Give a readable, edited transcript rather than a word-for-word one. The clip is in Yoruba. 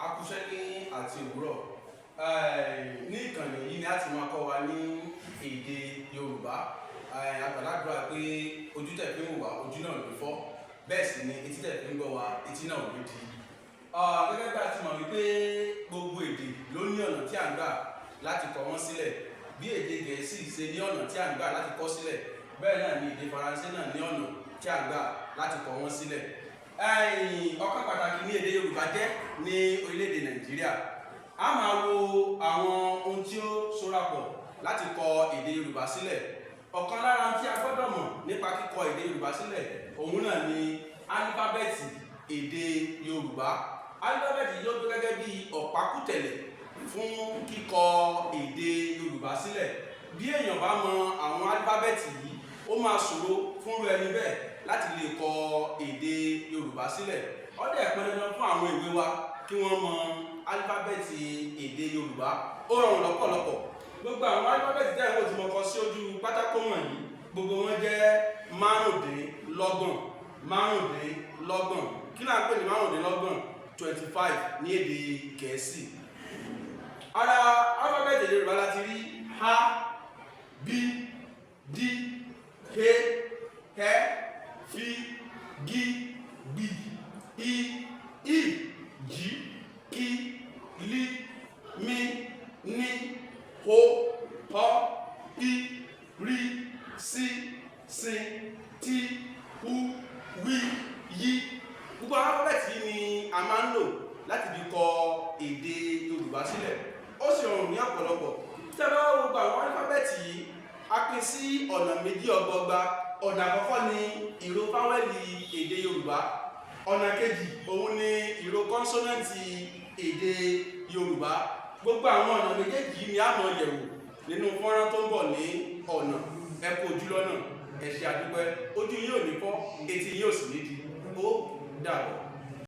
akúṣẹ́ ní àti òwúrọ̀ ní ìkànnì yìí ni a ti máa kọ́ wa ní èdè Yorùbá. Àgbàlagbà pé ojú tẹ̀ fi ń wò wá ojú náà ló fọ́, bẹ́ẹ̀ sì ni etí tẹ̀ fi ń gbọ́ wa etí náà ló di. Gẹ́gẹ́ bí a ti mọ̀ wípé gbogbo èdè ló ní ọ̀nà tí à ń gbà láti kọ wọ́n sílẹ̀. Bí èdè Gẹ̀ẹ́sì ṣe ní ọ̀nà tí à ń gbà láti kọ sílẹ̀, bẹ́ẹ̀ náà ni èdè Faransé náà ní ọ̀nà tí à ń gbà láti kọ wọ́n sílẹ̀. Ọ̀kan pàtàkì ní èdè Yorùbá jẹ́ ní orílẹ̀-èdè Nàìjíríà. A máa wo àwọn ohun tí ó sorapọ̀ láti kọ èdè Yorùbá sílẹ̀. Ọ̀kan lára tí a gbọ́dọ̀ mọ̀ nípa kíkọ èdè Yorùbá sílẹ̀, òun náà ni alifabẹẹti èdè Yorùbá. Alifabẹẹti yóò gbé gẹ́gẹ́ bí ọ̀pákùtẹ̀lẹ̀ fún kíkọ èdè Yorùbá sílẹ̀. Bí èèyàn bá mọ àwọn alifabẹẹti yìí, ó máa ṣòro fún ẹni bẹ́ẹ̀ láti lè kọ èdè Yorùbá sílẹ̀. Ó dẹ̀ pọn dandan fún àwọn ìwé wa kí wọ́n mọ alifabẹẹti èdè Yorùbá. Ó rọrùn lọ́pọ̀lọpọ̀. Gbogbo àwọn alifabẹẹti tẹ́ ẹ̀ wò tí mo kọ sí ojú pátákó wọ̀nyí, gbogbo wọn jẹ́ márùndínlọ́gbọ̀n. Kí náà pè ní márùndínlọ́gbọ̀n? 25 ní èdè Gẹ̀ẹ́sì. Ara alifabẹẹti èdè Yorùbá láti rí a, b, d, he, hẹ, fi, gi, gbi, i, jí, ki, li, mi, ní, ho, họ, pi, rí, sí, sin, tí, hu, wí, yí. Gbogbo alifabẹẹti ni a máa ń lò láti fi kọ èdè Yorùbá sílẹ̀. Ó sì rọrùn ní ọ̀pọ̀lọpọ̀. Tí a bá wo gbogbo àwọn alifabẹẹti yìí, a pín sí ọ̀nà méjì ọgbọgba. Ọ̀nà àkọ́kọ́ ni ìró fáwẹ́lì èdè Yorùbá. Ọ̀nà kejì òun ni ìró kọ́nsọ́nàntì èdè Yorùbá. Gbogbo àwọn ọ̀nà méjèèjì ni a mọ̀ yẹ̀wò nínú fọ́nrán tó ń bọ̀ ní ọ̀nà. Ẹ kú ojú lọ́nà, ẹ ṣé àdúpẹ́, ojú yín ò ní fọ́, etí yín ò sì ní di. Ó dàbọ̀.